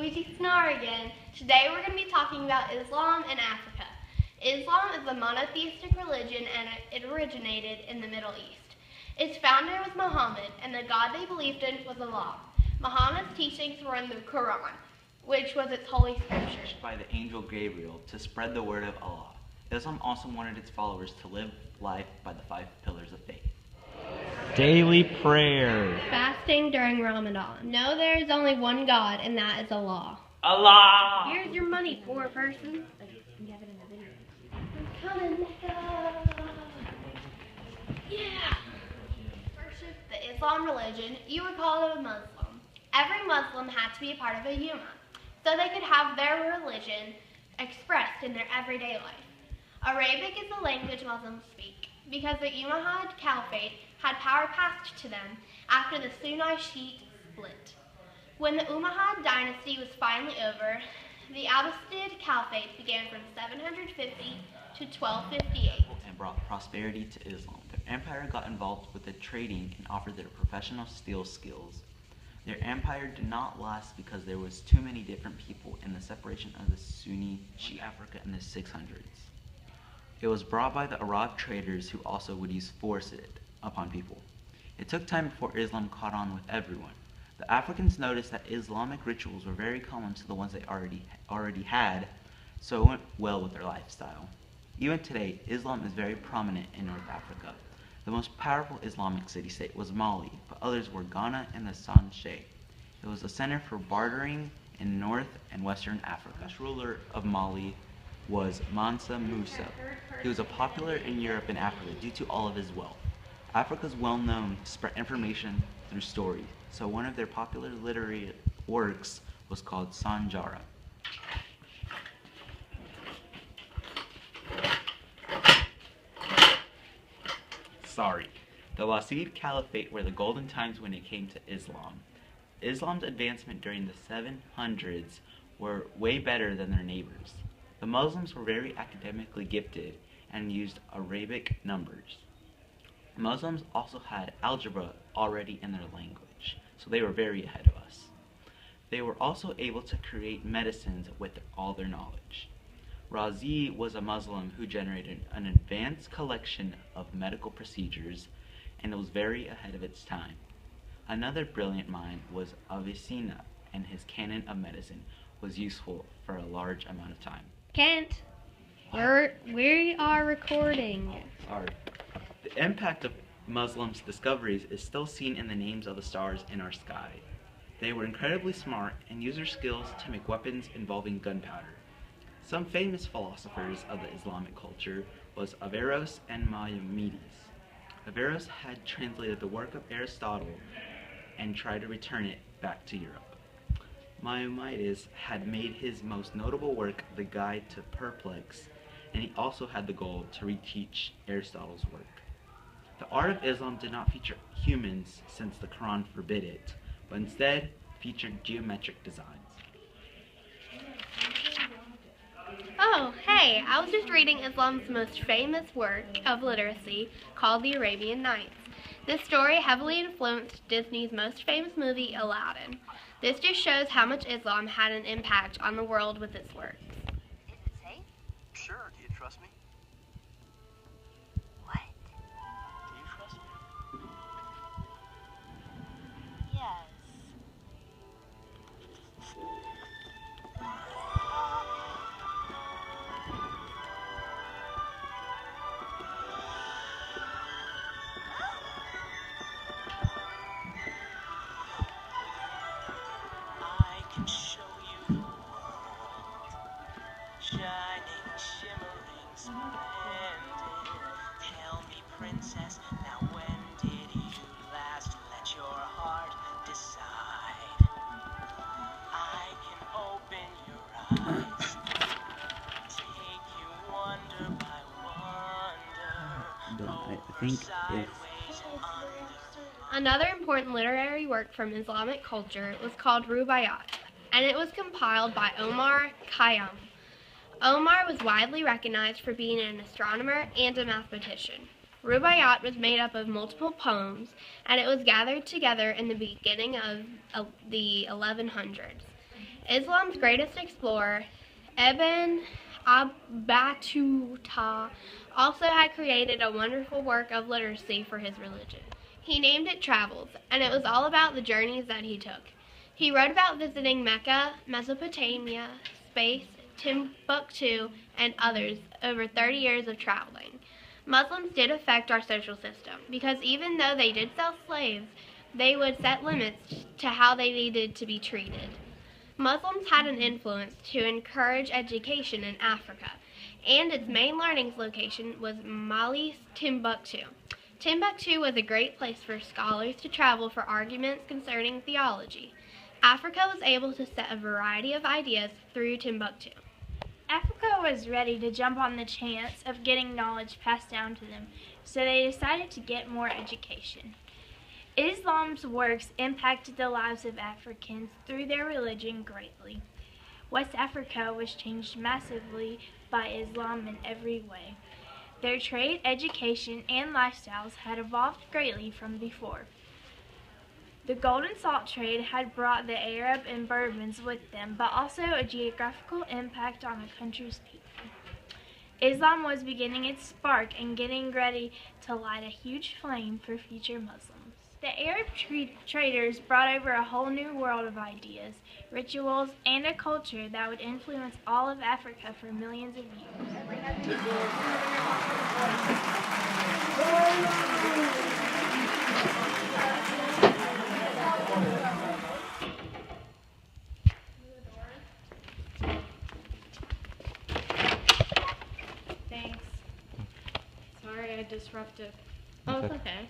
Luigi Snar again. Today we're going to be talking about Islam and Africa. Islam is a monotheistic religion and it originated in the Middle East. Its founder was Muhammad and the God they believed in was Allah. Muhammad's teachings were in the Quran, which was its holy scripture. By the angel Gabriel to spread the word of Allah. Islam also wanted its followers to live life by the 5 pillars of faith. Daily prayer. Fasting during Ramadan. Know there is only one God, and that is Allah. Allah! Here's your money, poor person. Yeah. Worship the Islam religion. You would call it a Muslim. Every Muslim had to be a part of a Ummah, so they could have their religion expressed in their everyday life. Arabic is the language Muslims speak because the Umayyad Caliphate had power passed to them after the Sunni Shiite split. When the Umayyad dynasty was finally over, the Abbasid Caliphate began from 750 to 1258. And brought prosperity to Islam. Their empire got involved with the trading and offered their professional steel skills. Their empire did not last because there was too many different people in the separation of the Sunni Shiite Africa in the 600s. It was brought by the Arab traders who also would use force upon people. It took time before Islam caught on with everyone. The Africans noticed that Islamic rituals were very common to the ones they already had, so it went well with their lifestyle. Even today, Islam is very prominent in North Africa. The most powerful Islamic city-state was Mali, but others were Ghana and the Sanche. It was a center for bartering in North and Western Africa. The ruler of Mali was Mansa Musa. He was popular in Europe and Africa due to all of his wealth. Africa is well known to spread information through stories, so one of their popular literary works was called Sanjara. The Wassid Caliphate were the golden times when it came to Islam. Islam's advancement during the 700s were way better than their neighbors. The Muslims were very academically gifted and used Arabic numbers. Muslims also had algebra already in their language, so they were very ahead of us. They were also able to create medicines with all their knowledge. Razi was a Muslim who generated an advanced collection of medical procedures and it was very ahead of its time. Another brilliant mind was Avicenna, and his canon of medicine was useful for a large amount of time. Kent, we are recording. Sorry. The impact of Muslims' discoveries is still seen in the names of the stars in our sky. They were incredibly smart and used their skills to make weapons involving gunpowder. Some famous philosophers of the Islamic culture was Averroes and Maimonides. Averroes had translated the work of Aristotle and tried to return it back to Europe. Maimonides had made his most notable work the Guide to Perplex, and he also had the goal to reteach Aristotle's work. The art of Islam did not feature humans since the Quran forbid it, but instead featured geometric designs. Oh, hey, I was just reading Islam's most famous work of literacy called The Arabian Nights. This story heavily influenced Disney's most famous movie, Aladdin. This just shows how much Islam had an impact on the world with its works. Is it safe? Sure, do you trust me? What? Do you trust me? Yes. I can show you the world, shining, shimmering, splendid. Tell me, princess, now when did you last let your heart decide? I can open your eyes, take you wonder by wonder, But I over, think sideways, if and under. Another important literary work from Islamic culture was called Rubaiyat, and it was compiled by Omar Khayyam. Omar was widely recognized for being an astronomer and a mathematician. Rubaiyat was made up of multiple poems, and it was gathered together in the beginning of the 1100s. Islam's greatest explorer, Ibn Battuta, also had created a wonderful work of literacy for his religion. He named it Travels, and it was all about the journeys that he took. He wrote about visiting Mecca, Mesopotamia, space, Timbuktu, and others over 30 years of traveling. Muslims did affect our social system because even though they did sell slaves, they would set limits to how they needed to be treated. Muslims had an influence to encourage education in Africa, and its main learning location was Mali's Timbuktu. Timbuktu was a great place for scholars to travel for arguments concerning theology. Africa was able to set a variety of ideas through Timbuktu. Africa was ready to jump on the chance of getting knowledge passed down to them, so they decided to get more education. Islam's works impacted the lives of Africans through their religion greatly. West Africa was changed massively by Islam in every way. Their trade, education, and lifestyles had evolved greatly from before. The golden salt trade had brought the Arab and Berbers with them, but also a geographical impact on a country's people. Islam was beginning its spark and getting ready to light a huge flame for future Muslims. The Arab traders brought over a whole new world of ideas, rituals, and a culture that would influence all of Africa for millions of years. Thanks. Sorry I disrupted. Oh, it's okay.